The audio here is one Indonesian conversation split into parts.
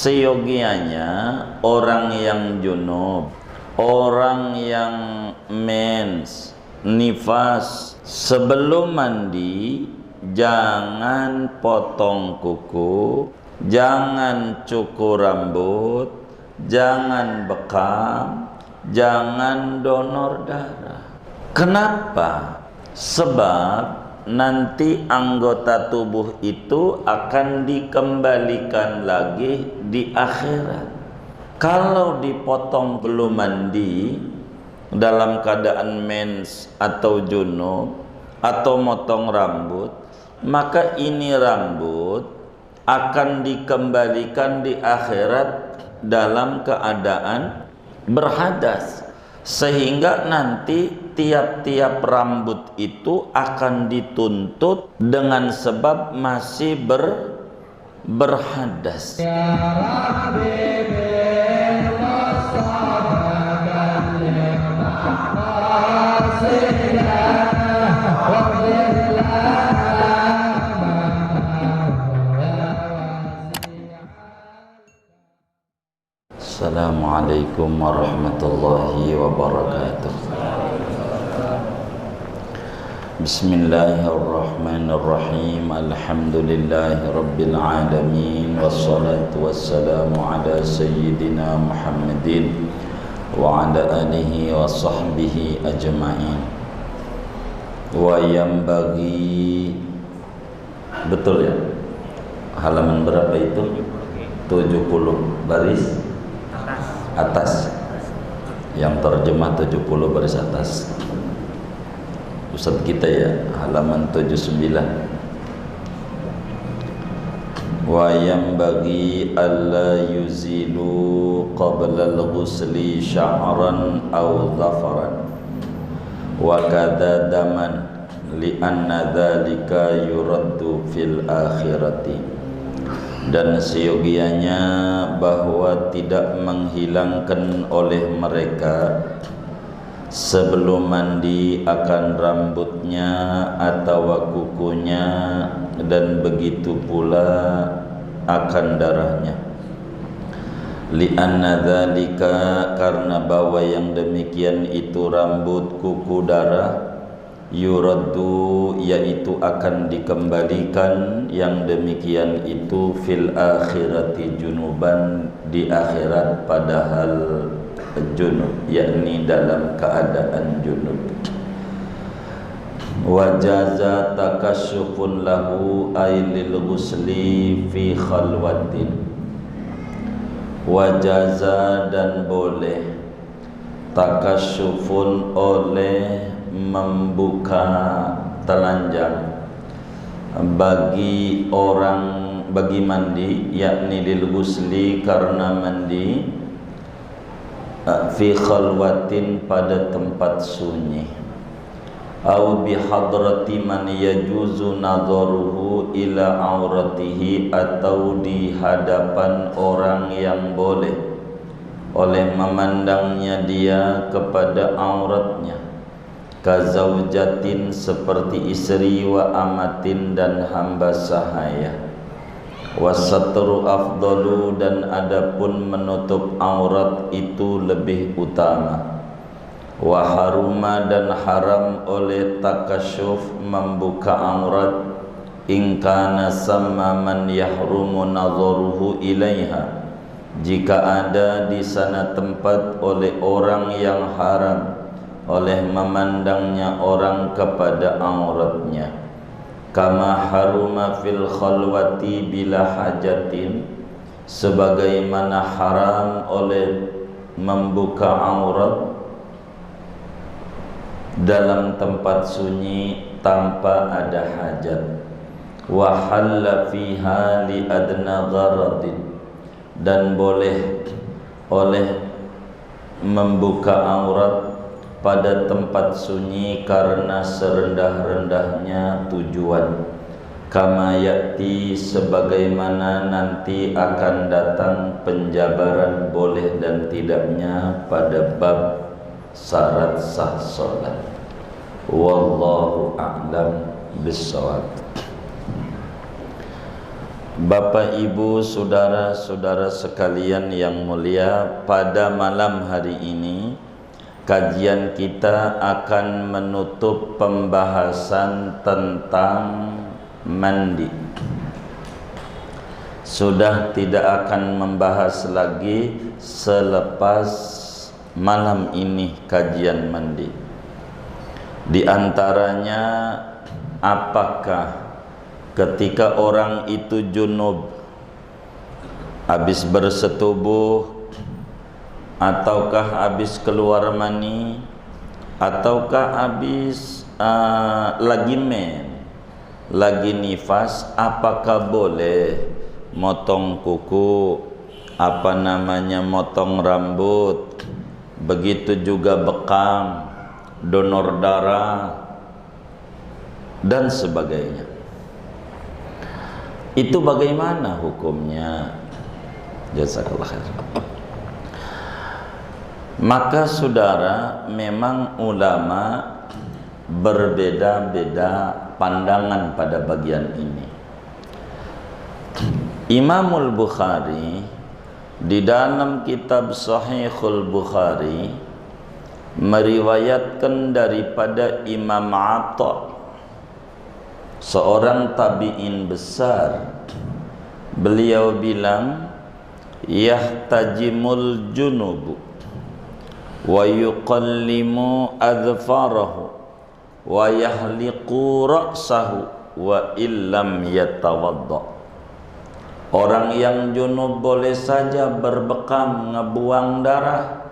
seyogianya orang yang junub, orang yang mens, nifas, sebelum mandi jangan potong kuku, jangan cukur rambut, jangan bekam, jangan donor darah. Kenapa? Sebab nanti anggota tubuh itu akan dikembalikan lagi di akhirat. Kalau dipotong belum mandi dalam keadaan mens atau junub atau motong rambut, maka ini rambut akan dikembalikan di akhirat dalam keadaan berhadas, sehingga nanti tiap-tiap rambut itu akan dituntut dengan sebab masih berhadas. Assalamualaikum warahmatullahi wabarakatuh. Bismillahirrahmanirrahim. Alhamdulillahi rabbil alamin. Wassalatu wassalamu ala sayyidina Muhammadin wa ala alihi wa sahbihi ajma'in. Wa yanbaghi, betul ya? Halaman berapa itu? 70 baris atas. Yang terjemah 70 baris atas. Ustaz kita ya, halaman 79. Wa yanbaghi alla yuzilu qabla al-ghusli sya'ran aw dhafaran wa kadha daman li'anna dhalika yuraddu fil akhirati. Dan seyogianya bahwa tidak menghilangkan oleh mereka sebelum mandi akan rambutnya atau kukunya, dan begitu pula akan darahnya. Li'anna dzalika, karena bahwa yang demikian itu rambut, kuku, darah, yuraddu, yaitu akan dikembalikan yang demikian itu fil akhirati junuban, di akhirat padahal junub, yakni dalam keadaan junub. Wajaza takasyufun lahu ailil ghusli fi khalwatin. Wajaza, dan boleh, takasyufun, oleh membuka telanjang bagi orang, bagi mandi, yakni lil ghusli, karena mandi, fi khalwatin, pada tempat sunyi, au bi hadrati man yajuzu nadharuhu ila auratihi, atau di hadapan orang yang boleh oleh memandangnya dia kepada auratnya, kazaujatin, seperti istri, wa amatin, dan hamba sahaya. Wasatru afdalu, dan adapun menutup aurat itu lebih utama. Wa haruma, dan haram oleh takasyuf, membuka aurat, in kana samma man yahrumu nadharuhu ilaiha, jika ada di sana tempat oleh orang yang haram oleh memandangnya orang kepada auratnya. Kama haruma fil khalwati bila hajatin, sebagaimana haram oleh membuka aurat dalam tempat sunyi tanpa ada hajat. Wa halla fiha li adna gharadin, dan boleh oleh membuka aurat pada tempat sunyi karena serendah-rendahnya tujuan. Kama ya'ti, sebagaimana nanti akan datang penjabaran boleh dan tidaknya pada bab syarat sah salat. Wallahu a'lam bissawab. Bapak, Ibu, saudara-saudara sekalian yang mulia, pada malam hari ini kajian kita akan menutup pembahasan tentang mandi. Sudah tidak akan membahas lagi selepas malam ini kajian mandi. Di antaranya, apakah ketika orang itu junub habis bersetubuh, ataukah habis keluar mani, ataukah habis lagi lagi nifas, apakah boleh motong kuku, motong rambut, begitu juga bekam, donor darah dan sebagainya. Itu bagaimana hukumnya? Jazakallah khair. Maka saudara, memang ulama berbeda-beda pandangan pada bagian ini. Imamul Bukhari di dalam kitab Sahihul Bukhari meriwayatkan daripada Imam Atha, seorang tabi'in besar. Beliau bilang, yahtajimul junubu wa yuqallimu adfarahu wa yahliqu ra'sahu wa illam yatawadda. Orang yang junub boleh saja berbekam, ngebuang darah.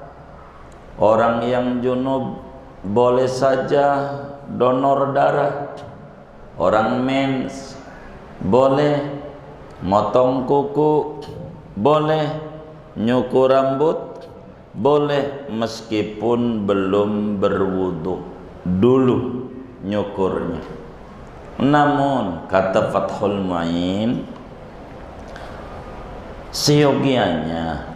Orang yang junub boleh saja donor darah. Orang mens boleh, motong kuku boleh, nyukur rambut boleh, meskipun belum berwudu dulu nyukurnya. Namun kata Fathul Mu'in, seyogianya,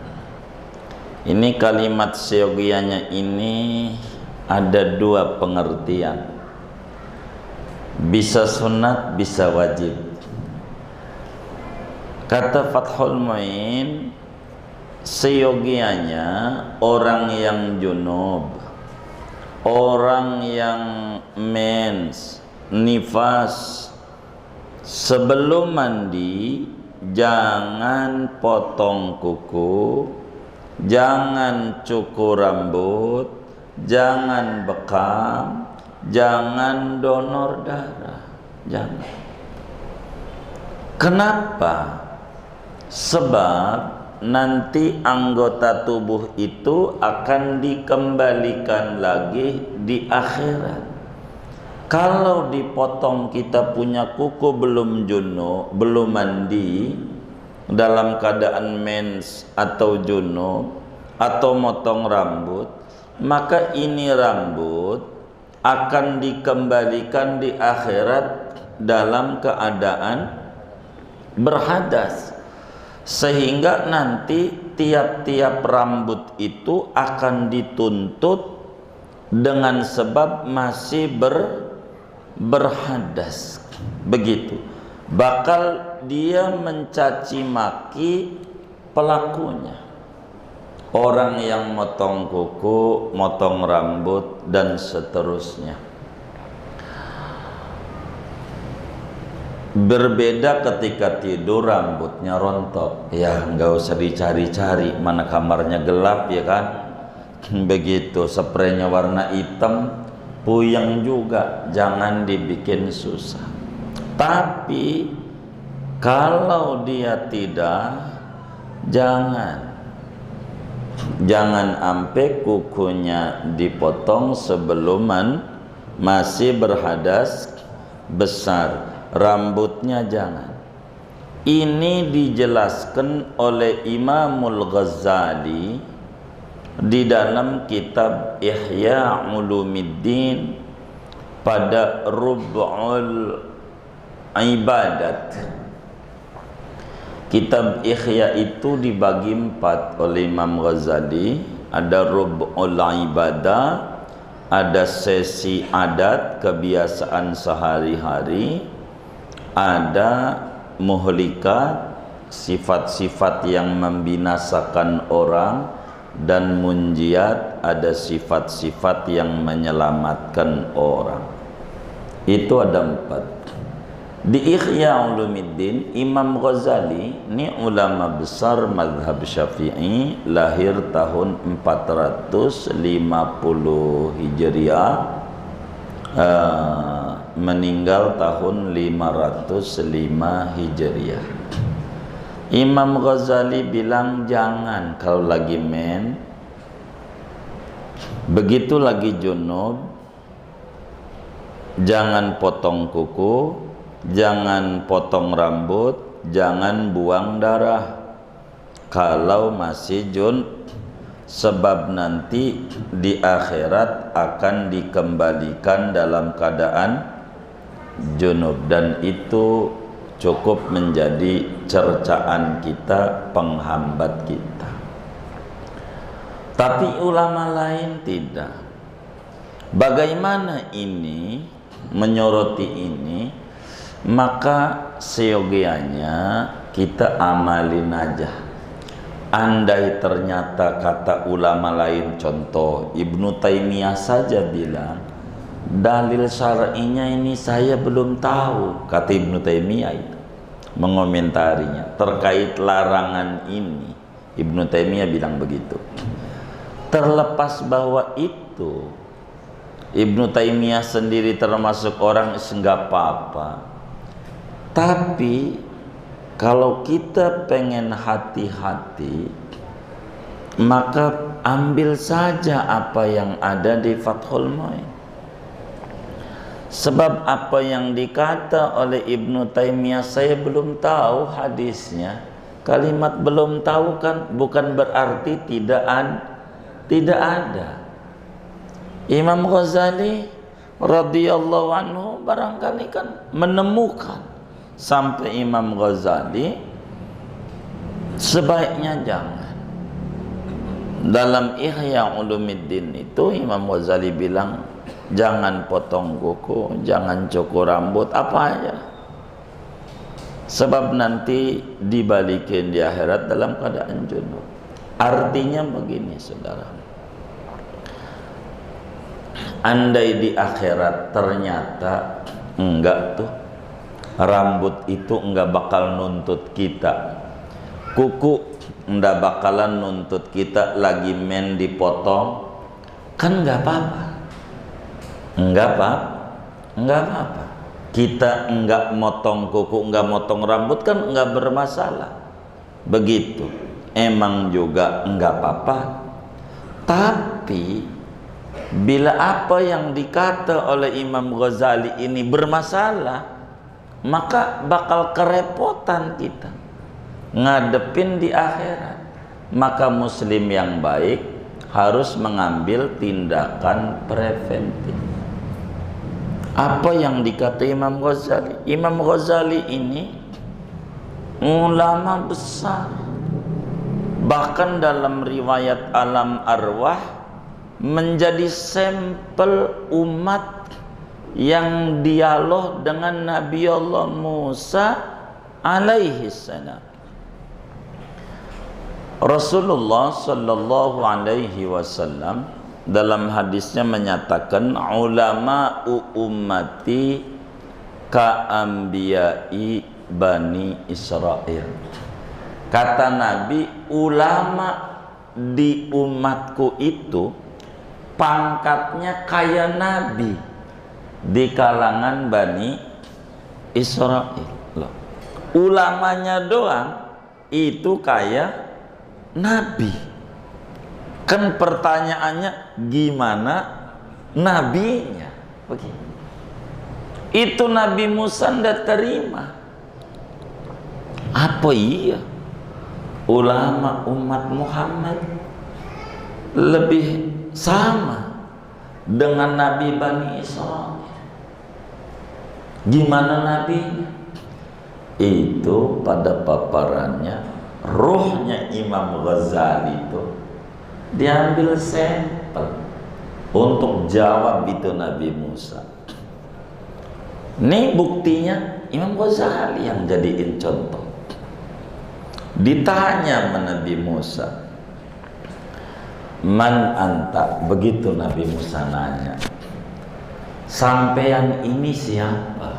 ini kalimat seyogianya ini ada dua pengertian. Bisa sunat, bisa wajib. Kata Fathul Mu'in, seyogianya orang yang junub, orang yang mens, nifas, sebelum mandi jangan potong kuku, jangan cukur rambut, jangan bekam, jangan donor darah, jangan. Kenapa? Sebab nanti anggota tubuh itu akan dikembalikan lagi di akhirat. Kalau dipotong kita punya kuku belum junub, belum mandi, dalam keadaan mens atau junub, atau motong rambut, maka ini rambut akan dikembalikan di akhirat dalam keadaan berhadas, sehingga nanti tiap-tiap rambut itu akan dituntut dengan sebab masih berhadas. Begitu, bakal dia mencaci maki pelakunya, orang yang motong kuku, motong rambut, dan seterusnya. Berbeda ketika tidur rambutnya rontok, ya nggak usah dicari-cari, mana kamarnya gelap, ya kan? Begitu, spraynya warna hitam, puyeng juga, jangan dibikin susah. Tapi kalau dia tidak, jangan sampai kukunya dipotong sebelum masih berhadas besar. Rambutnya jangan. Ini dijelaskan oleh Imamul Ghazali di dalam kitab Ihya Ulumiddin pada Rub'ul Ibadat. Kitab Ihya itu dibagi 4 oleh Imam Ghazali. Ada Rub'ul Ibadah, ada sesi adat kebiasaan sehari-hari, ada muhlikat, sifat-sifat yang membinasakan orang, dan munjiat, ada sifat-sifat yang menyelamatkan orang. Itu ada 4. Di Ihya Ulumuddin, Imam Ghazali ini ulama besar mazhab Syafi'i, lahir tahun 450 Hijriah, meninggal tahun 505 Hijriah. Imam Ghazali bilang jangan kalau lagi begitu lagi junub, jangan potong kuku, jangan potong rambut, jangan buang darah kalau masih sebab nanti di akhirat akan dikembalikan dalam keadaan junub, dan itu cukup menjadi cercaan kita, penghambat kita. Tapi ulama lain tidak. Bagaimana ini menyoroti ini? Maka seyogianya kita amalin aja. Andai ternyata kata ulama lain, contoh Ibnu Taimiyah saja bilang dalil syar'inya ini saya belum tahu, kata Ibnu Taimiyah itu mengomentarinya terkait larangan ini. Ibnu Taimiyah bilang begitu. Terlepas bahwa itu Ibnu Taimiyah sendiri termasuk orang enggak apa-apa. Tapi kalau kita pengen hati-hati, maka ambil saja apa yang ada di Fathul Mu'in. Sebab apa yang dikata oleh Ibnu Taimiyah saya belum tahu hadisnya. Kalimat belum tahu kan bukan berarti tidak ada. Imam Ghazali radhiyallahu anhu barangkali kan menemukan. Sampai Imam Ghazali sebaiknya jangan. Dalam Ihya Ulumuddin itu Imam Ghazali bilang jangan potong kuku, jangan cukur rambut, apa aja. Sebab nanti dibalikin di akhirat dalam keadaan junub. Artinya begini saudara, andai di akhirat ternyata enggak tuh, rambut itu enggak bakal nuntut kita, kuku enggak bakalan nuntut kita lagi dipotong, kan enggak apa-apa. Enggak apa-apa. Kita enggak motong kuku, enggak motong rambut kan enggak bermasalah. Begitu. Emang juga enggak apa-apa. Tapi bila apa yang dikata oleh Imam Ghazali ini bermasalah, maka bakal kerepotan kita ngadepin di akhirat. Maka muslim yang baik harus mengambil tindakan preventif. Apa yang dikata Imam Ghazali? Imam Ghazali ini ulama besar. Bahkan dalam riwayat Alam Arwah menjadi sampel umat yang dialog dengan Nabi Allah Musa alaihi salam. Rasulullah sallallahu alaihi wasallam dalam hadisnya menyatakan ulama'u ummati ka'ambiyai Bani Israel. Kata Nabi, ulama di umatku itu pangkatnya kayak Nabi di kalangan Bani Israel. Loh, ulamanya doang itu kayak Nabi. Kan pertanyaannya gimana nabinya? Begitu. Itu Nabi Musa ndak terima. Apa iya ulama umat Muhammad lebih sama dengan Nabi Bani Israel? Gimana nabinya? Itu pada paparannya ruhnya Imam Ghazali itu diambil sampel untuk jawab itu Nabi Musa. Ini buktinya Imam Ghazali yang jadiin contoh. Ditanya sama Nabi Musa, man anta? Begitu Nabi Musa nanya, sampean ini siapa?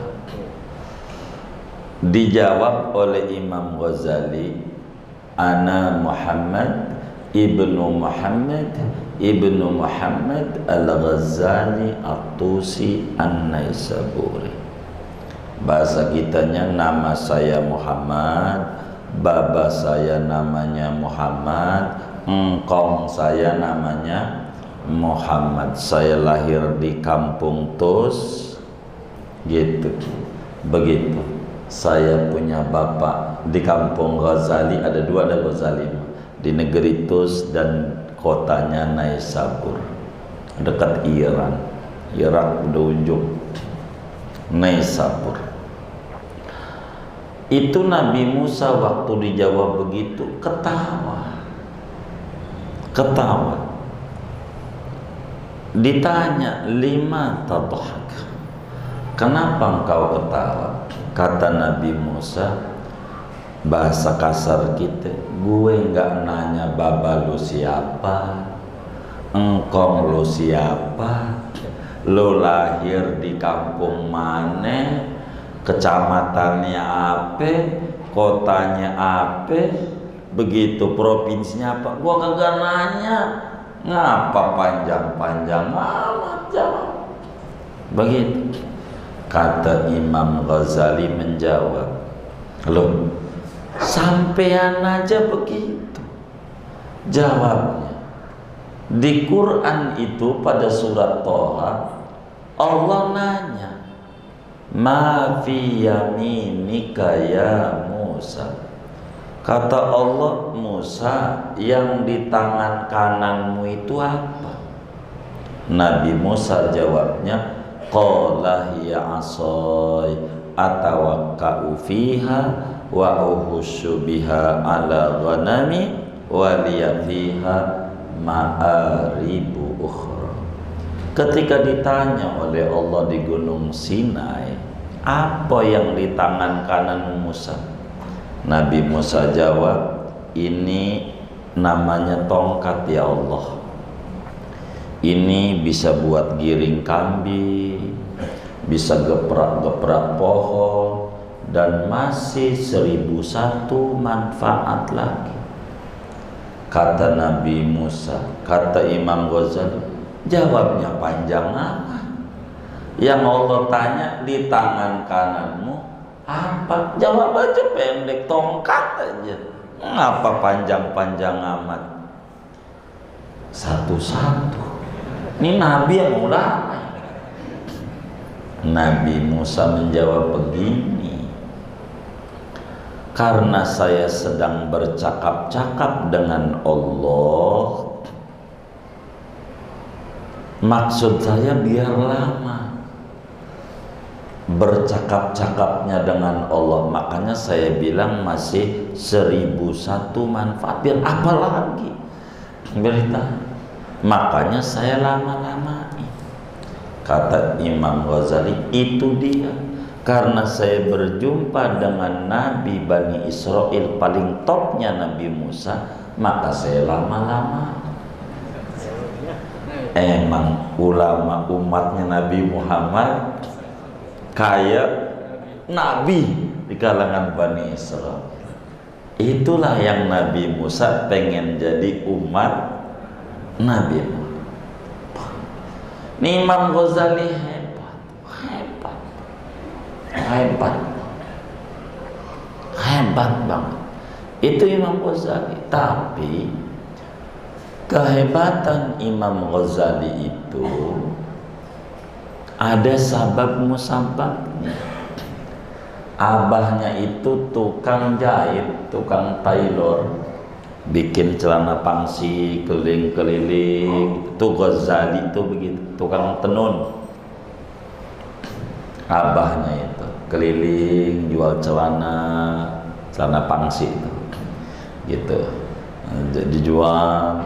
Dijawab oleh Imam Ghazali, ana Muhammad ibnu Muhammad ibnu Muhammad al-Ghazali at-Tusi an-Naisaburi. Bahasa kitanya, nama saya Muhammad, baba saya namanya Muhammad, engkong saya namanya Muhammad. Saya lahir di kampung Tus, gitu. Begitu. Saya punya bapak di kampung Ghazali, ada dua, ada Ghazali di negeri Tus dan kotanya Naisabur, dekat Iran, Irak udah ujung. Naisabur. Itu Nabi Musa waktu dijawab begitu ketawa. Ditanya, lima tadhak, kenapa engkau ketawa? Kata Nabi Musa, bahasa kasar kita, gue nggak nanya baba lu siapa, engkong lu siapa, lu lahir di kampung mana, kecamatannya apa, kotanya apa, begitu provinsinya apa, gua kagak nanya. Ngapa panjang-panjang amat jawab. Begitu. Kata Imam Ghazali menjawab, loh, sampean aja begitu jawabnya. Di Quran itu pada surat Thaha, Allah nanya, ma fi yaminika ya Musa. Kata Allah, Musa, yang di tangan kananmu itu apa? Nabi Musa jawabnya, qala hiya asai atawakka'u fiha wa uhussu biha ala ghanami wa liya fiha ma'aribu ukhra. Ketika ditanya oleh Allah di Gunung Sinai, apa yang di tangan kanan Musa? Nabi Musa jawab, ini namanya tongkat ya Allah. Ini bisa buat giring kambing, bisa geprak-geprak pohon, dan masih 1001 manfaat lagi. Kata Nabi Musa, kata Imam Ghazali, jawabnya panjang amat. Yang Allah tanya, di tangan kananmu apa? Jawab aja pendek, tongkat aja. Ngapa panjang-panjang amat? Satu-satu. Ini Nabi yang ulama. Nabi Musa menjawab begini, karena saya sedang bercakap-cakap dengan Allah, maksud saya biar lama bercakap-cakapnya dengan Allah, makanya saya bilang masih 1001 manfaat, biar apa lagi berita, makanya saya lama-lamain. Kata Imam Ghazali, itu dia, karena saya berjumpa dengan Nabi Bani Israel paling topnya Nabi Musa, maka saya lama-lama. Emang ulama umatnya Nabi Muhammad kayak Nabi di kalangan Bani Israel. Itulah yang Nabi Musa pengen jadi umat Nabi. Ini Imam Ghazali hebat banget. Itu Imam Ghazali. Tapi kehebatan Imam Ghazali itu ada sabab musababnya. Abahnya itu tukang jahit, tukang tailor, bikin celana pangsi keliling-keliling. Itu Ghazali itu begitu, tukang tenun. Abahnya itu keliling jual celana pangsi itu, gitu. Jadi jual.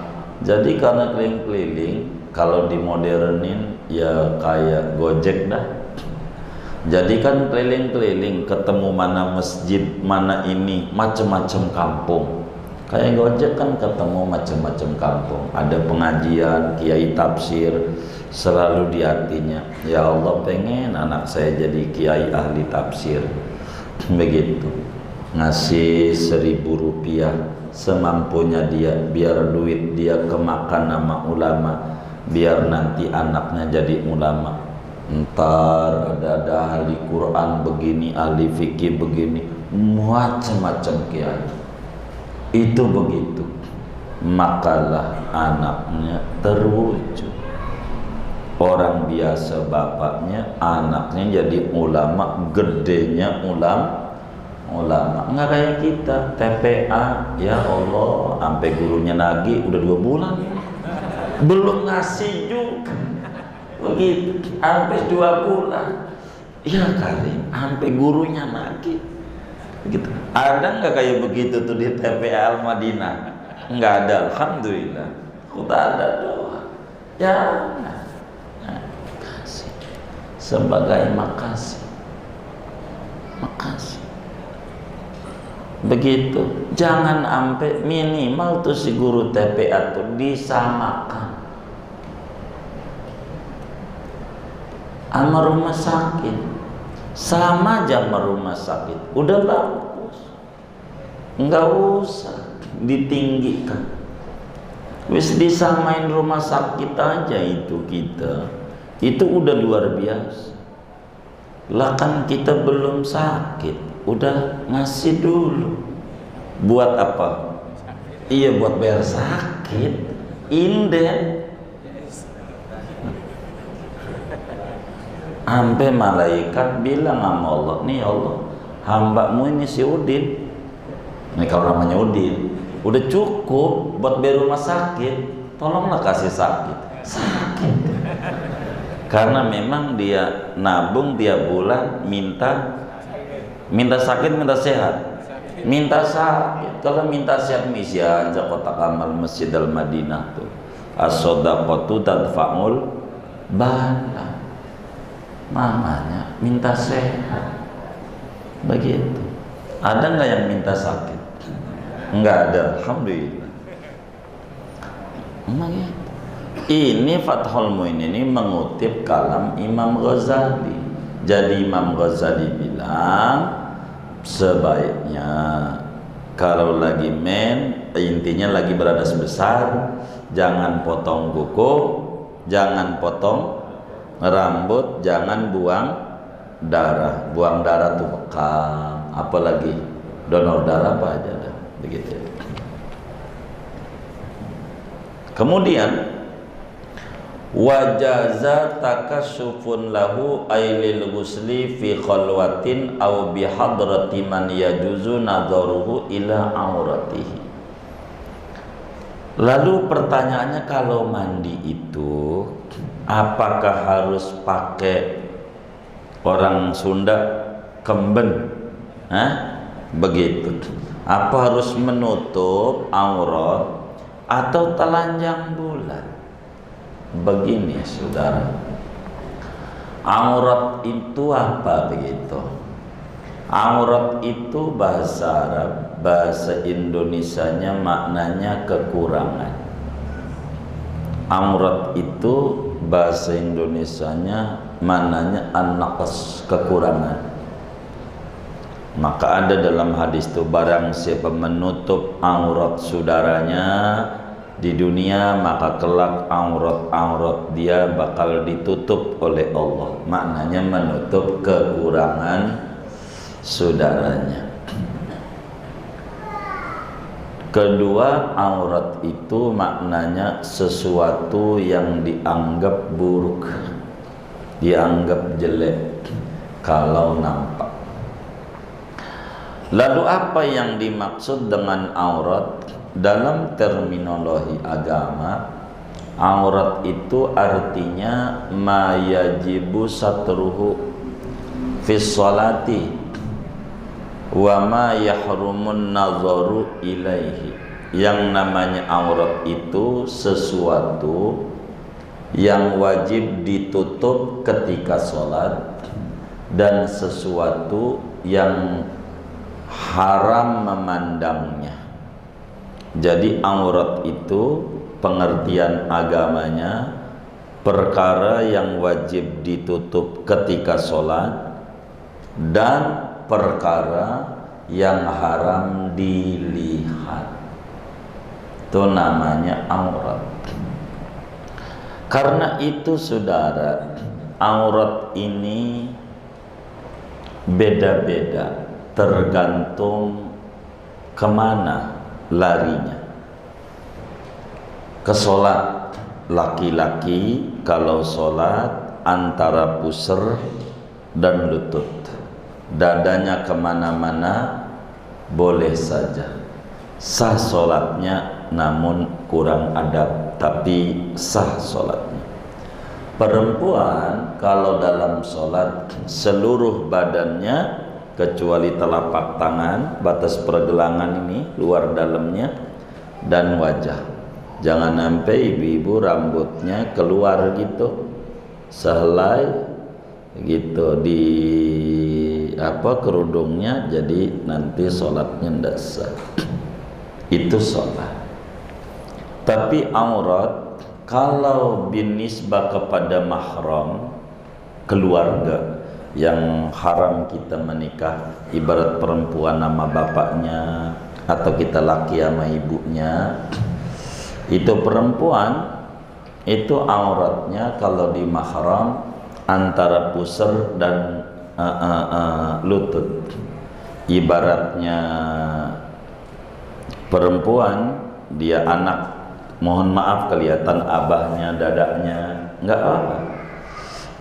Jadi karena keliling-keliling, kalau dimodernin ya kayak Gojek dah. Jadi kan keliling-keliling ketemu mana masjid, mana ini, macam-macam kampung. Kayak Gojek kan ketemu macam-macam kampung. Ada pengajian, kiai tafsir, selalu di hatinya, ya Allah pengen anak saya jadi kiai ahli tafsir. Begitu. Ngasih 1.000 rupiah semampunya dia, biar duit dia kemakan sama ulama, biar nanti anaknya jadi ulama. Ntar ada ahli Quran begini, ahli fikih begini, macam-macam kiai. Itu begitu, makalah anaknya terwujud. Orang biasa bapaknya, anaknya jadi ulama, gedenya ulama. Enggak kayak kita TPA, ya Allah, sampai gurunya nagih udah 2 bulan belum ngasih juga. Begitu, sampai 2 bulan. Ya kali, sampai gurunya nagih. Begitu. Ada nggak kayak begitu tuh di TPA Al-Madinah? Nggak ada, alhamdulillah. Udah ada doa. Ya, makasih. Sebagai makasih. Begitu. Jangan sampai minimal tuh si guru TPA tuh disamakan sama rumah sakit. Sama aja sama rumah sakit. Udah bagus. Enggak usah ditinggikan. Wis disamain rumah sakit aja itu kita. Itu udah luar biasa. Lah kan kita belum sakit, udah ngasih dulu. Buat apa? Iya, buat bayar sakit. Inden. Sampai malaikat bilang sama Allah, nih Allah, hambamu ini si Udin. Ini kalau namanya Udin, udah cukup buat bayar rumah sakit. Tolonglah kasih sakit. Karena memang dia nabung tiap bulan, minta sakit, minta sehat, minta sakit. Kalau minta sehat, misi aja kotak amal Masjid Al-Madinah tuh, as-shadaqatu tadfa'ul bala. Mamanya minta sehat. Begitu. Ada nggak yang minta sakit? Nggak ada, alhamdulillah. Begitu. Ini Fathul Muin ini mengutip kalam Imam Ghazali. Jadi Imam Ghazali bilang sebaiknya kalau lagi intinya lagi beradas besar, jangan potong kuku, jangan potong rambut, jangan buang darah. Buang darah tuh bekam, apalagi donor darah apa aja dah, begitu. Kemudian wajaza takasyufun lahu ailil ghusli fi khalwatin aw bi hadrati man yajuzu nadharuhu ila auratihi. Lalu pertanyaannya, kalau mandi itu apakah harus pakai, orang Sunda, kemben? Begitu. Apa harus menutup aurat atau telanjang bulan? Begini saudara, aurat itu apa begitu? Aurat itu bahasa Arab, bahasa Indonesianya maknanya kekurangan. Aurat itu bahasa Indonesianya maknanya an-naqs, kekurangan. Maka ada dalam hadis itu, barang siapa menutup aurat saudaranya di dunia, maka kelak aurat dia bakal ditutup oleh Allah. Maknanya menutup kekurangan saudaranya. Kedua, aurat itu maknanya sesuatu yang dianggap buruk, dianggap jelek kalau nampak. Lalu apa yang dimaksud dengan aurat? Dalam terminologi agama, aurat itu artinya ma yajibu satruhu fi sholati wa ma yahrumun nazaru ilaihi. Yang namanya aurat itu sesuatu yang wajib ditutup ketika sholat dan sesuatu yang haram memandangnya. Jadi aurat itu pengertian agamanya perkara yang wajib ditutup ketika sholat dan perkara yang haram dilihat. Itu namanya aurat. Karena itu saudara, aurat ini beda-beda tergantung kemana larinya. Ke sholat, laki-laki kalau sholat antara pusar dan lutut, dadanya kemana-mana boleh saja, sah sholatnya, namun kurang adab, tapi sah sholatnya. Perempuan kalau dalam sholat seluruh badannya kecuali telapak tangan, batas pergelangan ini, luar dalamnya, dan wajah. Jangan sampai ibu-ibu rambutnya keluar gitu, sehelai gitu di kerudungnya, jadi nanti sholatnya ndak sah. Itu sholat. Tapi aurat kalau binisbah kepada mahram, keluarga yang haram kita menikah, ibarat perempuan nama bapaknya atau kita laki sama ibunya, itu perempuan itu auratnya kalau di mahram antara pusar dan lutut. Ibaratnya perempuan dia anak, mohon maaf kelihatan abahnya, dadanya, enggak apa,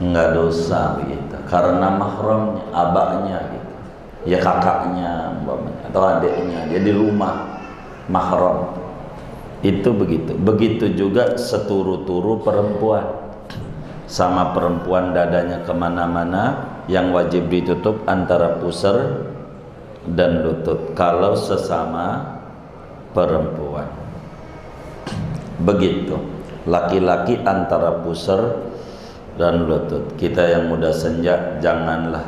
enggak dosa begitu, karena mahramnya, abahnya gitu, ya kakaknya atau adiknya, dia di rumah mahram. Itu begitu. Begitu juga seturu-turu perempuan, sama perempuan dadanya kemana-mana, yang wajib ditutup antara pusar dan lutut kalau sesama perempuan. Begitu laki-laki antara pusar dan lutut. Kita yang muda senja janganlah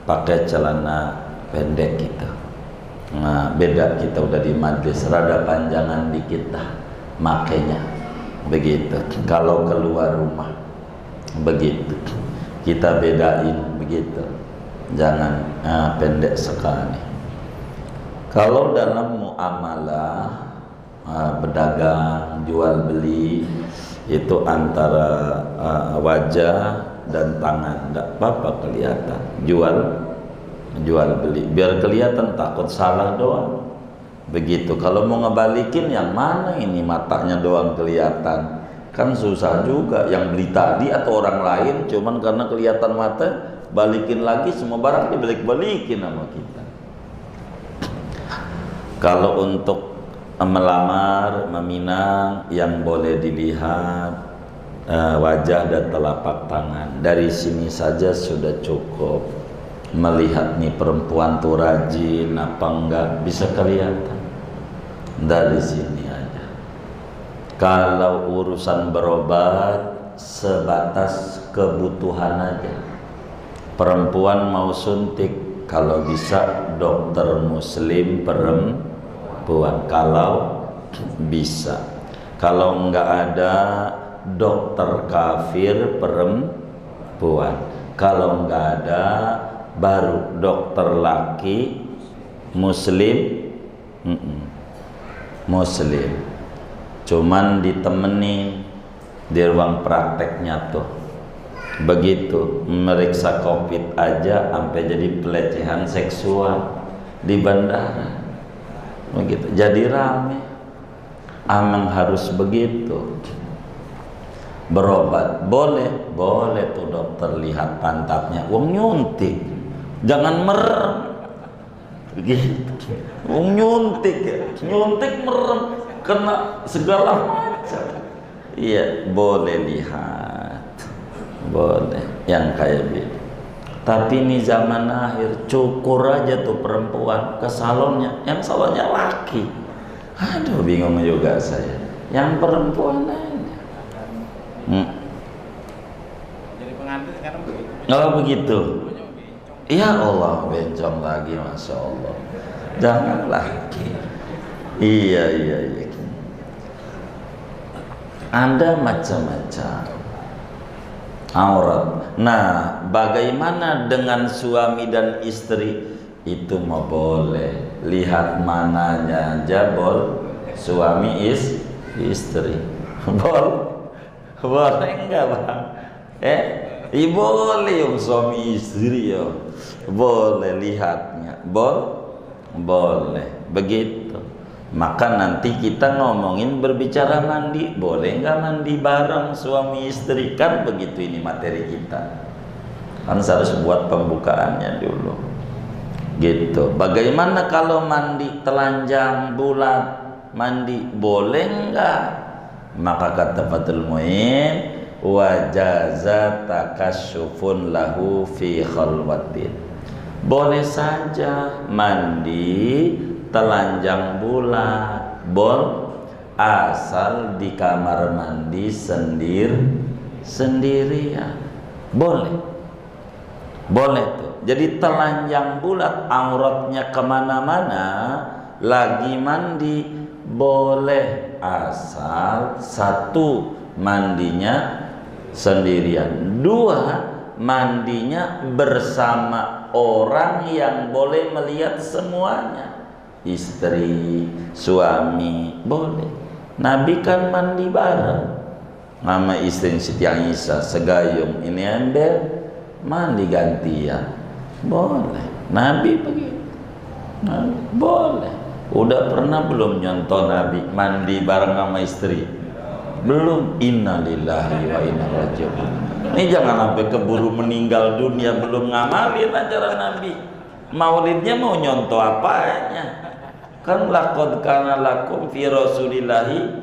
pakai celana pendek gitu. Nah, beda kita udah di majlis, rada panjangan dikit dah makanya begitu. Kalau keluar rumah begitu, kita bedain begitu, jangan pendek sekali. Kalau dalam muamalah, berdagang, jual beli, itu antara wajah dan tangan, tidak apa-apa kelihatan. Jual beli biar kelihatan, takut salah doang begitu. Kalau mau ngebalikin yang mana ini, matanya doang kelihatan, kan susah juga. Yang beli tadi atau orang lain, cuman karena kelihatan mata balikin lagi, semua barang dibalik-balikin sama kita. Kalau untuk melamar, meminang, yang boleh dilihat wajah dan telapak tangan. Dari sini saja sudah cukup. Melihat nih perempuan tuh rajin apa enggak bisa kelihatan dari sini aja. Kalau urusan berobat sebatas kebutuhan aja. Perempuan mau suntik, kalau bisa dokter muslim perempuan, kalau bisa. Kalau enggak ada dokter kafir perempuan, kalau enggak ada baru dokter laki muslim. Muslim cuman ditemenin di ruang prakteknya tuh begitu, meriksa COVID aja sampai jadi pelecehan seksual di bandara begitu, jadi rame. Amang harus begitu. Berobat boleh tuh dokter lihat pantatnya, wong nyuntik, jangan merem gitu. Wong nyuntik merem, kena segala macam. Iya, boleh lihat, boleh yang kayak gitu. Tapi ini zaman akhir, cukur aja tuh perempuan ke salonnya, yang salonnya laki. Aduh, bingung juga saya. Yang perempuan aja. Jadi pengantin sekarang begitu. Oh begitu. Ya Allah, bencong lagi, Masya Allah. Jangan lagi. Iya. Ada macam-macam aurat. Nah, bagaimana dengan suami dan istri? Itu mau boleh. Lihat mananya aja suami istri. Boleh enggak, Bang? Boleh yang suami istri ya. Boleh lihatnya. Boleh. Begitu. Maka nanti kita ngomongin berbicara mandi. Boleh enggak mandi bareng suami istri? Kan begitu ini materi kita. Kan harus buat pembukaannya dulu. Gitu. Bagaimana kalau mandi telanjang bulat? Mandi boleh enggak? Maka kata Fathul Muin, wajaza takasyufun lahu fi khalwatin. Boleh saja mandi telanjang bulat, asal di kamar mandi sendirian. Boleh tuh. Jadi telanjang bulat auratnya kemana-mana, lagi mandi boleh, asal satu mandinya sendirian, dua mandinya bersama orang yang boleh melihat semuanya, istri, suami, boleh. Nabi kan mandi bareng sama istri Siti Aisyah, segayung ini ember, mandi gantian, boleh. Nabi begitu, boleh. Udah pernah belum nyontoh Nabi mandi bareng sama istri? Belum. Innalillahi wa inna ilaihi raji'un. Ini jangan sampai keburu meninggal dunia belum ngamalin ajaran Nabi. Maulidnya mau nyontoh apanya? Kan laqad kana lakum fi rasulillahi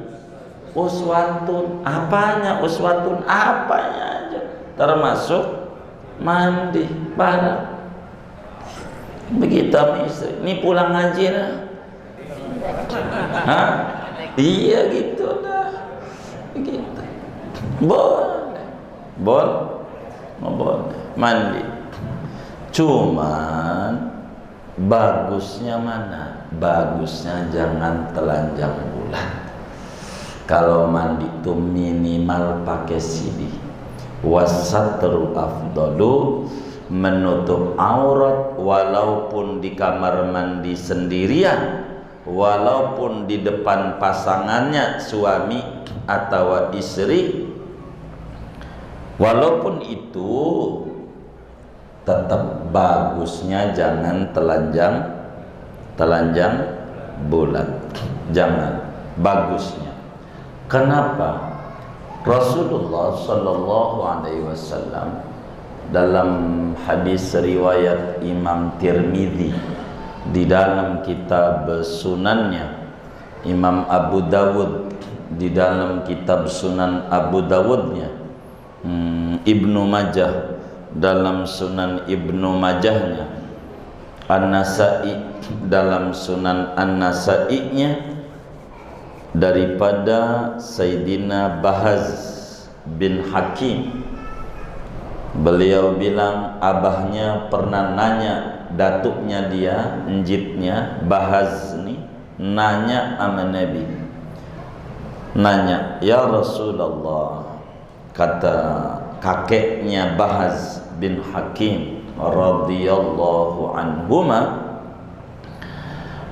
uswatun. Apanya uswatun? Apanya aja, termasuk mandi bareng. Begitu sama istri. Ini pulang ngaji lah. Hah? Iya gitu dah. Begitu. Boleh mandi. Cuman bagusnya mana? Bagusnya jangan telanjang bulat. Kalau mandi itu minimal pakai sidi. Wasatru afdalu, menutup aurat walaupun di kamar mandi sendirian, walaupun di depan pasangannya suami atau istri, walaupun itu tetap bagusnya jangan telanjang bulat, jangan. Bagusnya kenapa? Rasulullah Shallallahu Alaihi Wasallam dalam hadis riwayat Imam Tirmidzi, di dalam kitab sunannya, Imam Abu Dawud di dalam kitab sunan Abu Dawudnya, Ibnu Majah dalam sunan Ibnu Majahnya, An-Nasa'i dalam sunan An-Nasa'inya, daripada Sayyidina Bahaz bin Hakim. Beliau bilang abahnya pernah nanya, datuknya dia, njitnya Bahaz nih, nanya sama Nabi, nanya, ya Rasulullah, kata kakeknya Bahaz bin Hakim radhiyallahu anhuma,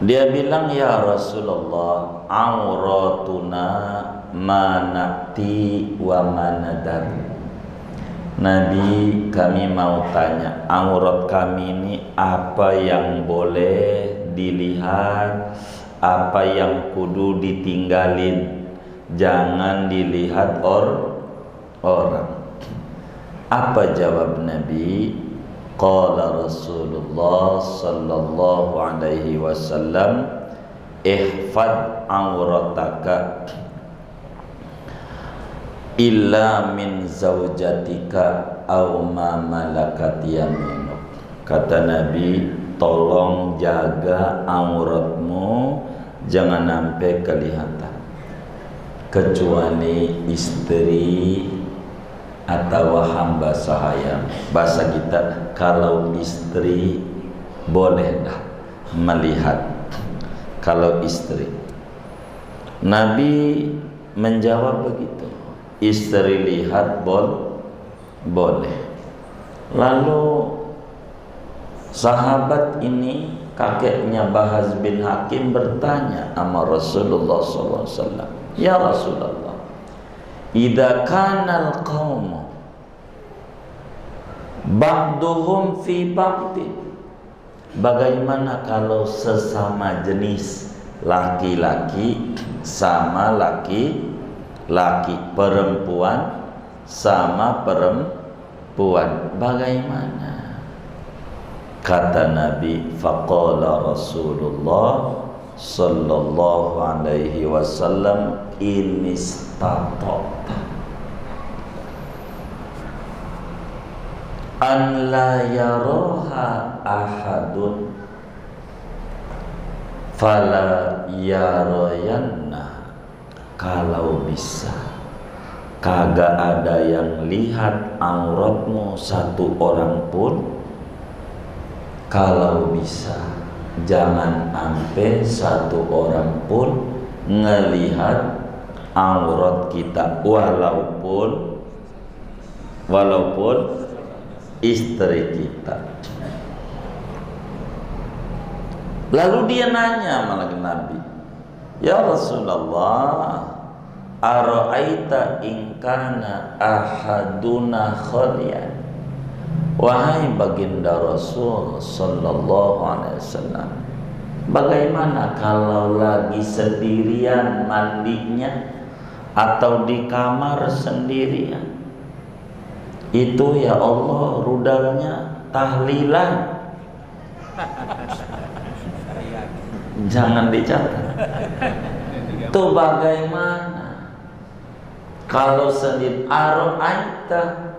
dia bilang, ya Rasulullah, auratuna manati wa manadar. Nabi, kami mau tanya, aurat kami ini apa yang boleh dilihat, apa yang kudu ditinggalin, jangan dilihat orang. Apa jawab Nabi? Qala Rasulullah sallallahu alaihi wasallam, ihfad aurataka illa min zaujatika aw ma malakat yaminuk. Kata Nabi, tolong jaga auratmu, jangan sampai kelihatan, kecuali istri atau hamba sahaya. Bahasa kita, kalau istri boleh dah melihat. Kalau istri, Nabi menjawab begitu, istri lihat boleh. Lalu sahabat ini, kakeknya Bahaz bin Hakim, bertanya sama Rasulullah SAW, ya Rasulullah, idza kana al-qaum ba'duhum fi ba'din, bagaimana kalau sesama jenis laki-laki sama laki-laki, perempuan sama perempuan, bagaimana? Kata Nabi, faqala Rasulullah sallallahu alaihi wasallam, in istata'ta an la yaraha ahadun fala yarayanna, kalau bisa kagak ada yang lihat auratmu satu orang pun, kalau bisa jangan sampai satu orang pun ngelihat aurat kita, walaupun istri kita. Lalu dia nanya malah ke Nabi, ya Rasulullah, ara'aita in kana ahaduna khaliyan, wahai baginda Rasul sallallahu alaihi wasallam, bagaimana kalau lagi sendirian mandinya atau di kamar sendirian? Itu ya Allah, rudalnya tahlilan. Jangan dicatat. Itu bagaimana kalau sendiri? Ara'aita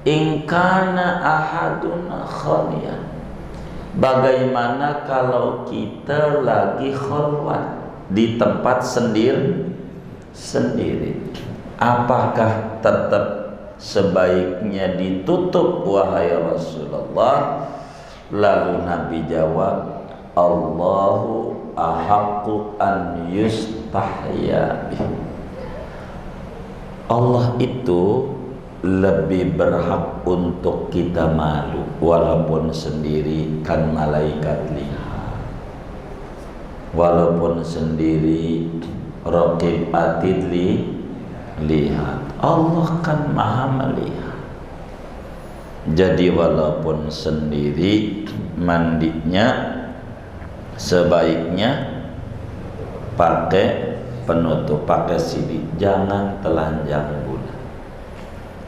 in kana ahaduna khaliyan, bagaimana kalau kita lagi khalwat di tempat sendiri, apakah tetap sebaiknya ditutup wahai Rasulullah? Lalu Nabi jawab, Allahu ahaqqu an yustahya bih, Allah itu lebih berhak untuk kita malu walaupun sendiri, kan malaikat lihat, walaupun sendiri raqib atid lihat, Allah kan maha melihat. Jadi walaupun sendiri mandinya sebaiknya pakai penutup, pakai sidik, jangan telanjang bulat.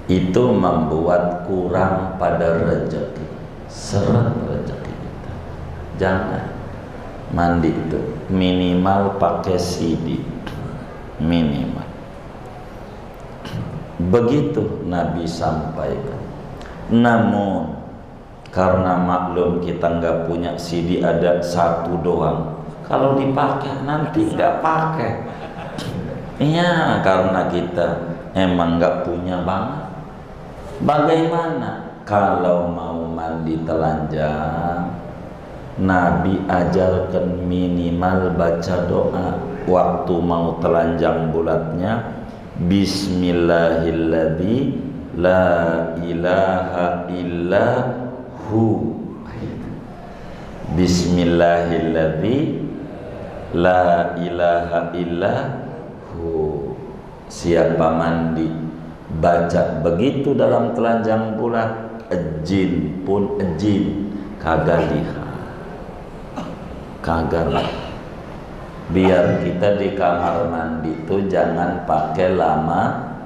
Itu membuat kurang pada rezeki, seret rezeki kita. Jangan mandi itu minimal pakai sidik, minimal. Begitu Nabi sampaikan. Namun karena maklum kita nggak punya CD, ada satu doang, kalau dipakai nanti nggak pakai. Iya, karena kita emang nggak punya banget. Bagaimana kalau mau mandi telanjang? Nabi ajarkan minimal baca doa waktu mau telanjang bulatnya, Bismillahilladzi la ilaha illa hu. Bismillahilladzi la ilaha illa hu. Siapa mandi baca begitu dalam telanjang bulat, jin pun jin kagak lihat, kagak lihat. Biar kita di kamar mandi itu jangan pakai lama-lama.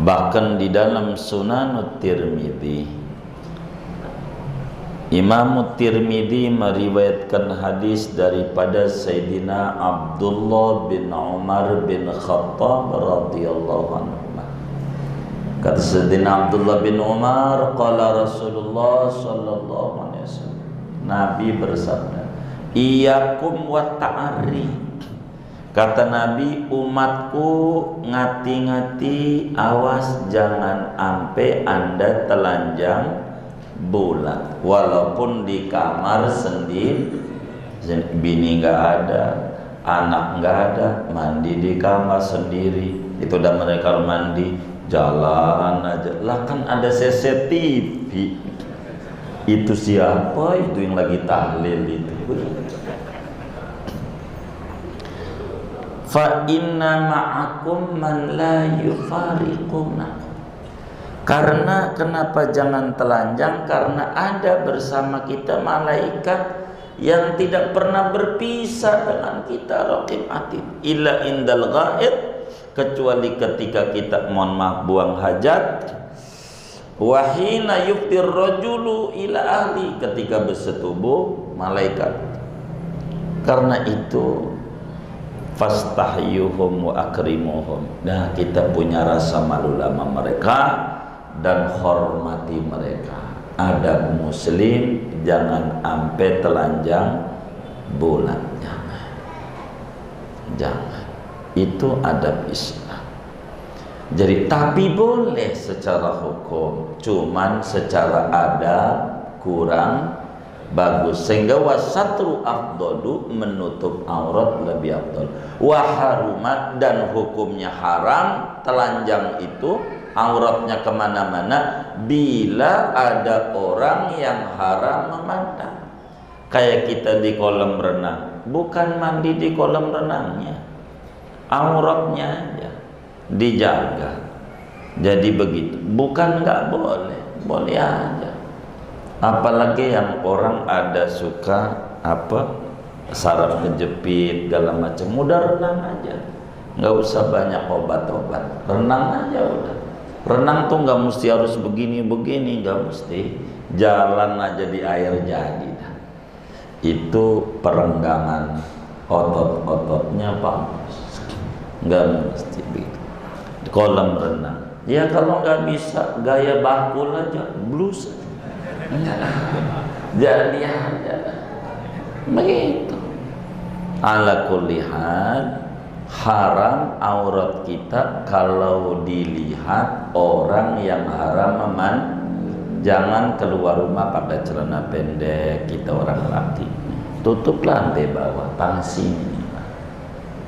Bahkan di dalam Sunan Tirmidzi, Imam Tirmidzi meriwayatkan hadis daripada Sayyidina Abdullah bin Umar bin Khattab radhiyallahu anhu. Kata Sayyidina Abdullah bin Umar, qala Rasulullah sallallahu alaihi wasallam, Nabi bersabda, iyyakum wa ta'arri, Kata Nabi, umatku ngati-ngati, awas jangan ampe Anda telanjang bulat, walaupun di kamar sendiri, bini nggak ada, anak nggak ada, mandi di kamar sendiri. Itu udah mereka mandi, jalan aja lah, kan ada CCTV. Itu siapa itu yang lagi tahlil itu? Fa inna ma'akum man la yufariquna. Karena kenapa jangan telanjang? Karena ada bersama kita malaikat yang tidak pernah berpisah dengan kita, raqib atid. Illa indal ghaid, kecuali ketika kita mohon maaf buang hajat. Wahina yuftir rajulu ila ahli, ketika bersetubuh malaikat. Karena itu fastahyuhum wa akrimuhum. Nah, kita punya rasa malu sama mereka dan hormati mereka. Adab muslim, jangan ampe telanjang bulat, jangan. Itu adab Islam. Jadi tapi boleh secara hukum, cuman secara adab kurang bagus, sehingga wasatru afdalu, menutup aurat lebih afdal. Waharuma, dan hukumnya haram telanjang itu auratnya kemana-mana bila ada orang yang haram memandang. Kayak kita di kolam renang, bukan mandi di kolam renangnya, auratnya aja dijaga. Jadi begitu, bukan nggak boleh, boleh aja. Apalagi yang orang ada suka apa, saraf kejepit segala macam, udah renang aja, nggak usah banyak obat-obat, renang aja udah. Renang tuh nggak mesti harus begini-begini, nggak mesti, jalan aja di air jadi. Itu perenggangan otot-ototnya bagus, nggak mesti begitu. Di kolam renang, ya kalau nggak bisa gaya bakul aja, blus. Jadi ada begitu. Ala kulli hal, haram aurat kita kalau dilihat orang yang haram jangan keluar rumah pakai celana pendek. Kita orang laki, tutup lantai bawah, pangsi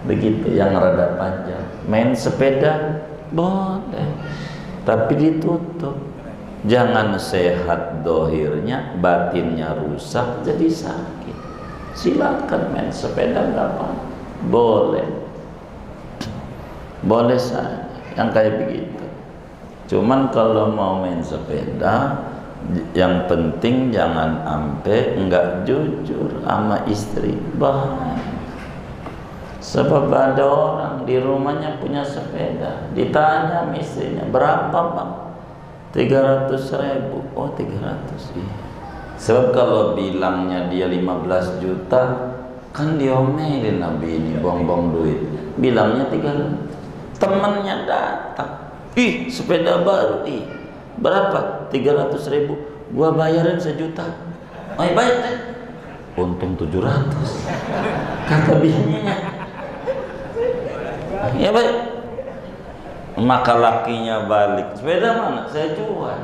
begitu, yang rada panjang. Main sepeda boleh, tapi ditutup. Jangan sehat dohirnya, batinnya rusak jadi sakit. Silakan main sepeda, nggak apa-apa, boleh, boleh saja yang kayak begitu. Cuman kalau mau main sepeda, yang penting jangan ampe nggak jujur sama istri, bahaya. Sebab ada orang di rumahnya punya sepeda, ditanya sama istrinya, berapa bang? 300.000. Oh 300, iya. Sebab kalau bilangnya dia 15 juta, kan diomelin Nabi ini buang-buang duit. Bilangnya 300. Temennya datang, ih sepeda baru, ih berapa? 300.000. Gua bayarin 1 juta. Oh iya bayar deh. Untung 700. Kata bininya. Ya baik. Maka lakinya balik, sepeda mana? Saya jual.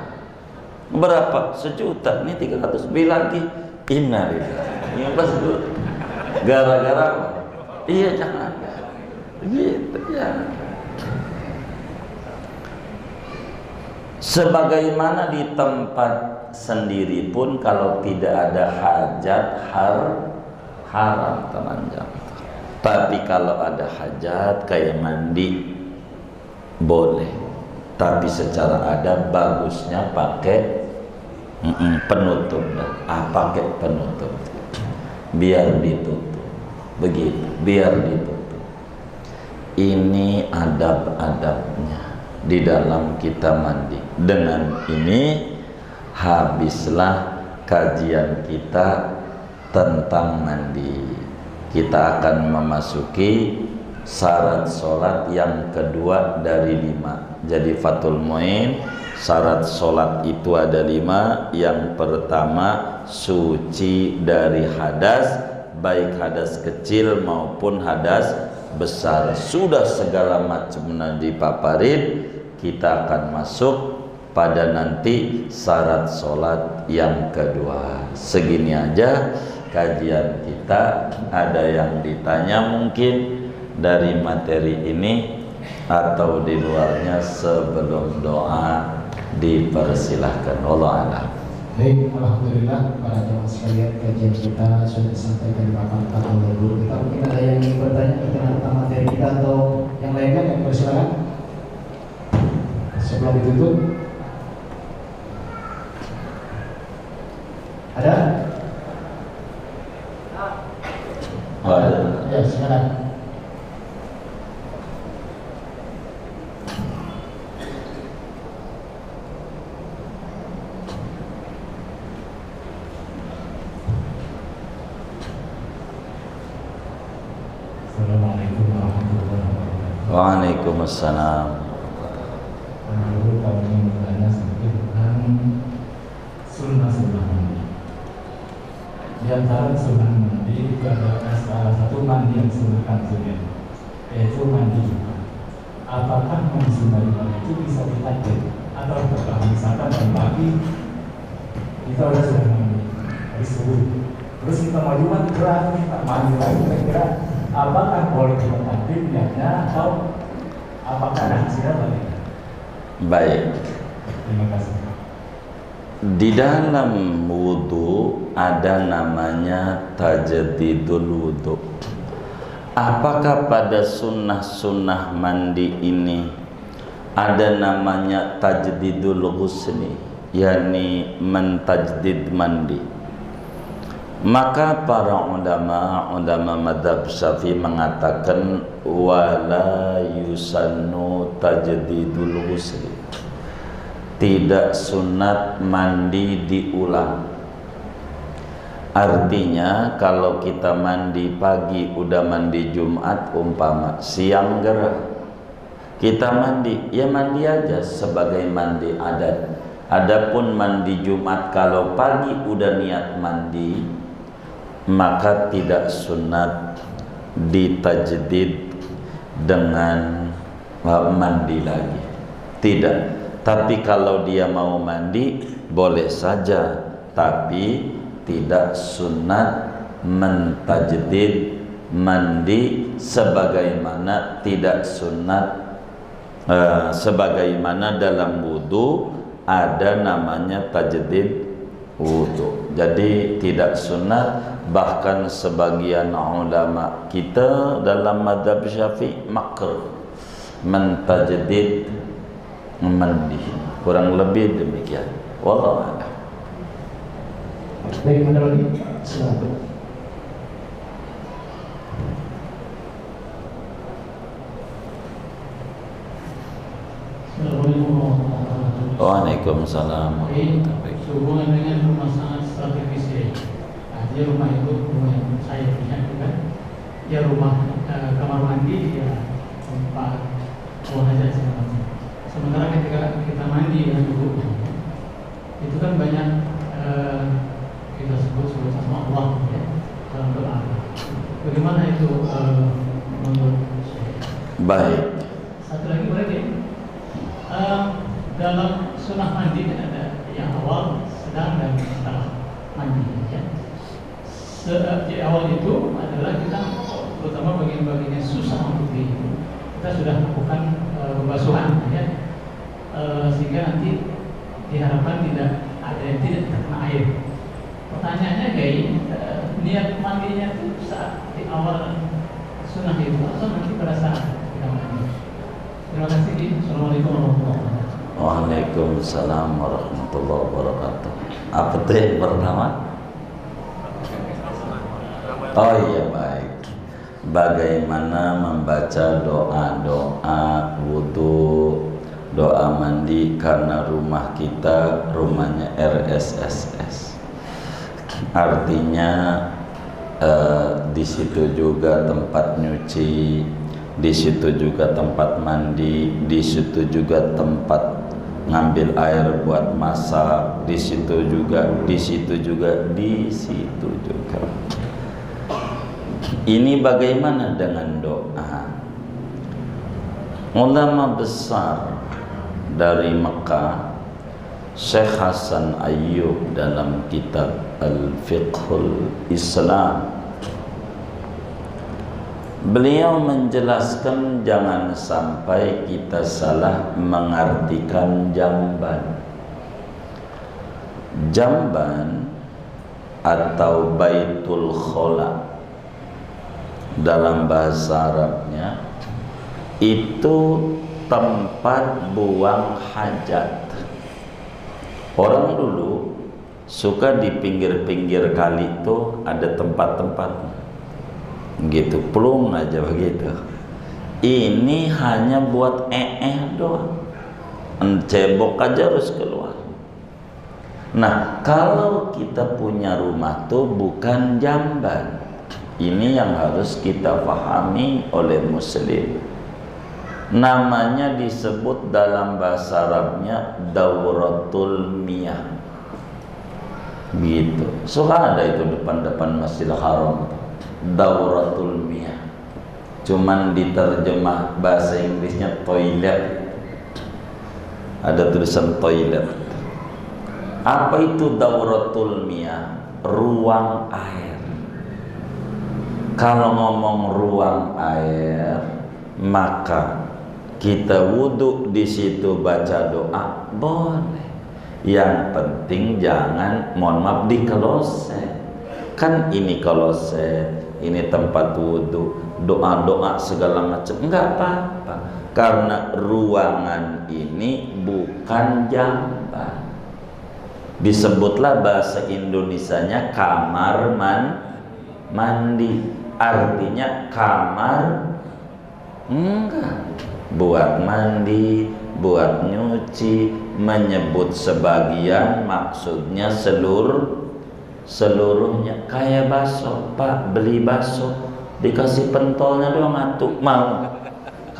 Berapa? 1 juta. Ini 300. Bilang lagi, innalillahi. Ini pas dulu. Gara-gara apa? Iya jangan. Gitu ya. Sebagaimana di tempat sendiri pun kalau tidak ada hajat haram telanjang. Tapi kalau ada hajat kayak mandi boleh, tapi secara ada bagusnya pakai penutup pakai penutup, biar ditutup begitu, biar ditutup. Ini adab-adabnya di dalam kita mandi. Dengan ini habislah kajian kita tentang mandi. Kita akan memasuki syarat sholat yang kedua dari 5. Jadi Fathul Muin, syarat sholat itu ada 5. Yang pertama, suci dari hadas, baik hadas kecil maupun hadas besar, sudah segala macam dipaparin, kita akan masuk pada nanti syarat sholat yang kedua. Segini aja kajian kita. Ada yang ditanya mungkin dari materi ini atau di luarnya sebelum doa dipersilahkan. Allah a'lam. Baik, alhamdulillah para jemaah sekalian, kajian kita sudah disampaikan dipaparkan oleh guru kita. Mungkin ada yang ingin bertanya berkenaan tentang materi kita atau yang lainnya, yang persilakan sebelum ditutup. Ada? Ada. Ya, silakan. Assalamualaikum warahmatullahi wabarakatuh. Waalaikumsalam. Dulu kami bertanya sedikit tentang sunnah mandi. Di antara sunnah mandi itu ada salah satu mandi yang sunnahkan sunnah, yaitu mandi Jumat. Apakah mandi sunnah itu bisa ditakdir atau apakah misalkan pagi kita sudah mandi habis subuh, terus kita mau Jumat gerak kita mandi lagi, kira-kira apakah boleh kita takdir niatnya atau apakah ada hasilnya balik? Baik. Terima kasih. Di dalam wudu ada namanya tajdidul wudu. Apakah pada sunnah-sunnah mandi ini ada namanya tajdidul ghusli, yakni mentajdid mandi? Maka para ulama mazhab Syafi'i mengatakan wala yusannu tajdidul ghusli. Tidak sunat mandi diulang. Artinya kalau kita mandi pagi udah mandi Jumat umpama, siang gerah kita mandi, ya mandi aja sebagai mandi adat. Adapun mandi Jumat kalau pagi udah niat mandi, maka tidak sunat ditajdid dengan mandi lagi. Tidak. Tapi kalau dia mau mandi boleh saja, tapi tidak sunat mentajdid mandi sebagaimana tidak sunat sebagaimana dalam wudu ada namanya tajdid wudu. Jadi tidak sunat, bahkan sebagian ulama kita dalam mazhab Syafi'i makruh mentajdid mandi, kurang lebih demikian. Wallahu a'lam. Baik, ada lagi? Silakan. Assalamualaikum warahmatullahi wabarakatuh. Waalaikumsalam. Sehubungan dengan rumah sangat strategis ya. Dia rumah itu rumah yang saya punya kan. Ya rumah kamar mandi, ya tempat buang hajat segala macam. Sementara ketika kita mandi dengan dulu, itu kan banyak kita sebut sama Allah ya, dalam doa. Bagaimana itu menurut saya? Baik. Satu lagi boleh ya? Dalam sunnah mandi ada yang awal, sedang dan setelah mandi ya. Di awal itu adalah kita terutama bagian-bagian yang susah untuk kita sudah lakukan pembasuhan ya, sehingga nanti diharapkan tidak ada yang tidak terkena air. Pertanyaannya kayak niat mandinya itu saat di awal sunnah itu atau nanti pada saat kita mandi? Terima kasih. Assalamualaikum warahmatullahi wabarakatuh. Waalaikumsalam warahmatullahi wabarakatuh. Apa tuh yang pertama? Oh iya, baik. Bagaimana membaca doa-doa wudu, doa mandi, karena rumah kita rumahnya RSSS. Artinya di situ juga tempat nyuci, di situ juga tempat mandi, di situ juga tempat ngambil air buat masak, di situ juga, di situ juga, di situ juga. Ini bagaimana dengan doa? Ulama besar dari Mekah, Syekh Hasan Ayyub dalam kitab Al-Fiqhul Islam, beliau menjelaskan jangan sampai kita salah mengartikan jamban. Jamban atau Baitul Khola dalam bahasa Arabnya itu tempat buang hajat. Orang dulu suka di pinggir-pinggir kali itu ada tempat-tempat gitu, plung aja begitu. Ini hanya buat doang, cebok aja harus keluar. Nah, kalau kita punya rumah tuh bukan jamban. Ini yang harus kita pahami oleh muslim. Namanya disebut dalam bahasa Arabnya Dauratul Miyah. Gitu. Suka ada itu depan-depan Masjidil Haram. Dauratul Miyah. Cuman diterjemah bahasa Inggrisnya toilet. Ada tulisan toilet. Apa itu Dauratul Miyah? Ruang air. Kalau ngomong ruang air, maka kita wudhu di situ baca doa boleh. Yang penting jangan, mohon maaf, di kloset. Kan ini kloset, ini tempat wudhu, doa-doa segala macam, enggak apa-apa. Karena ruangan ini bukan jamban. Disebutlah bahasa Indonesianya kamar mandi. Artinya kamar enggak, buat mandi, buat nyuci, menyebut sebagian maksudnya seluruhnya. Kayak bakso, Pak, beli bakso dikasih pentolnya doang, antuk mau?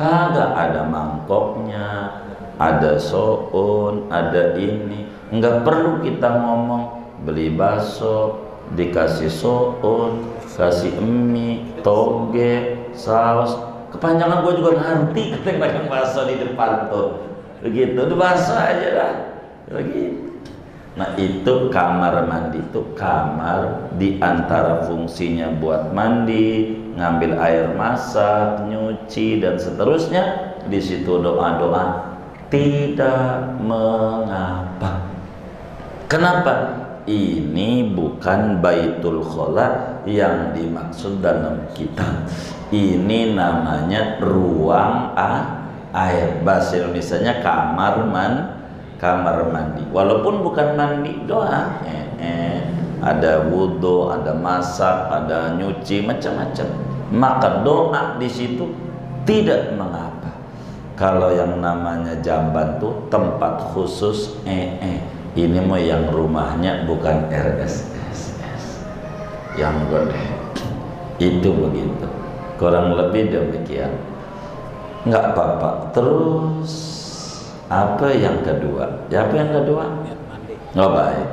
Kagak, ada mangkoknya, ada soun, ada ini. Enggak perlu kita ngomong beli bakso dikasih soun, kasih mie, toge, saus. Kepanjangan gue juga ngerti ketika bakso di depan tuh. Begitu, udah bakso aja lah. Begitu. Nah, itu kamar mandi, itu kamar di antara fungsinya buat mandi, ngambil air masak, nyuci dan seterusnya. Di situ doa-doa tidak mengapa. Kenapa? Ini bukan Baitul Khola yang dimaksud dalam kitab. Ini namanya ruang air. Bahasa Indonesianya kamar mandi. Walaupun bukan mandi doang, ada wudhu, ada masak, ada nyuci, macam-macam. Maka doa di situ tidak mengapa. Kalau yang namanya jamban tuh tempat khusus ini mau yang rumahnya bukan RSS yang gede itu begitu, kurang lebih demikian. Nggak apa-apa. Terus apa yang kedua? Apa yang kedua? Nggak baik.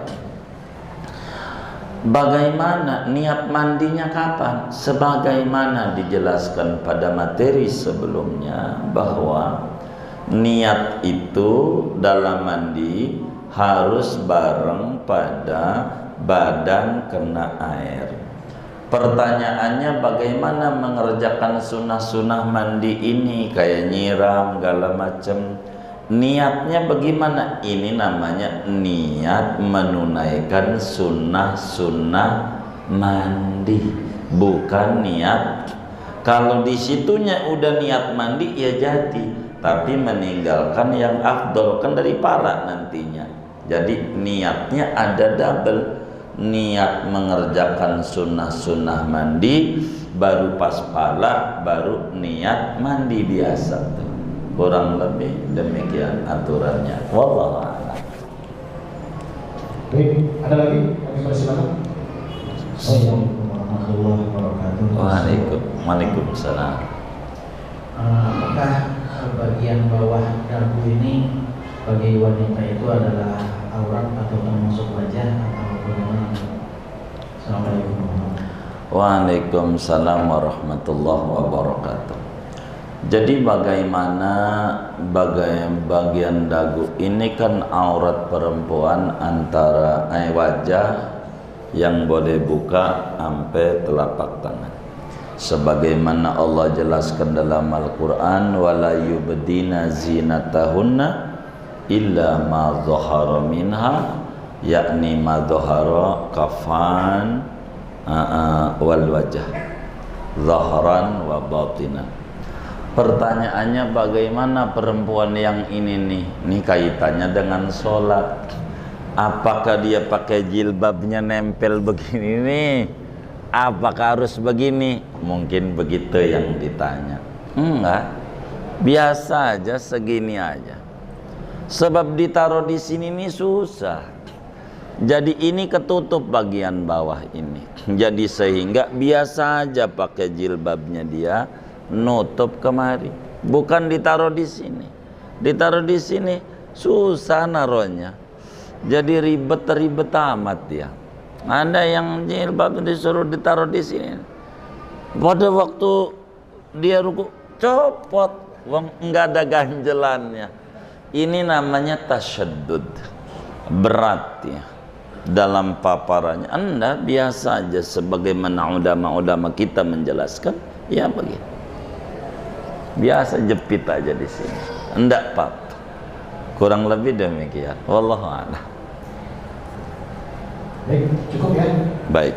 Bagaimana niat mandinya kapan? Sebagaimana dijelaskan pada materi sebelumnya bahwa niat itu dalam mandi harus bareng pada badan kena air. Pertanyaannya bagaimana mengerjakan sunnah-sunnah mandi ini, kayak nyiram segala macam. Niatnya bagaimana? Ini namanya niat menunaikan sunnah-sunnah mandi, bukan niat. Kalau di situnya udah niat mandi ya jadi, tapi meninggalkan yang afdol, kan dari pahala nantinya. Jadi niatnya ada double, niat mengerjakan sunnah-sunnah mandi, baru pas pahala, baru niat mandi biasa tuh. Kurang lebih demikian aturannya. Wallahu a'lam. Baik, ada lagi? Kami persilakan. Assalamualaikum warahmatullahi wabarakatuh. Waalaikumsalam. Apakah bagian bawah dagu ini bagi wanita itu adalah aurat atau termasuk wajah atau bagaimana? Assalamualaikum warahmatullahi wabarakatuh. Waalaikumsalam warahmatullahi wabarakatuh. Jadi bagaimana bagian dagu ini kan aurat perempuan antara wajah yang boleh buka sampai telapak tangan. Sebagaimana Allah jelaskan dalam Al-Qur'an, wala yubdina zinatahunna illa ma dhahara minha, yakni ma dhahara kafan wal wajah, zahran wa batinan. Pertanyaannya, bagaimana perempuan yang ini nih kaitannya dengan sholat. Apakah dia pakai jilbabnya nempel begini nih? Apakah harus begini? Mungkin begitu yang ditanya. Enggak, biasa aja, segini aja. Sebab ditaruh di sini nih susah. Jadi ini ketutup bagian bawah ini. Jadi sehingga biasa aja pakai jilbabnya dia nutup kemari, bukan ditaruh di sini. Ditaruh di sini susah naronya, jadi ribet amat ya. Ada yang jilbab disuruh ditaruh di sini, pada waktu dia ruku copot, nggak ada ganjelannya. Ini namanya tasyaddud, berat ya dalam paparannya. Anda biasa aja, sebagaimana ulama-ulama kita menjelaskan, ya begitu. Biasa jepit aja di sini, enggak apa-apa. Kurang lebih demikian. Wallahu a'lam. Baik, cukup ya. Baik.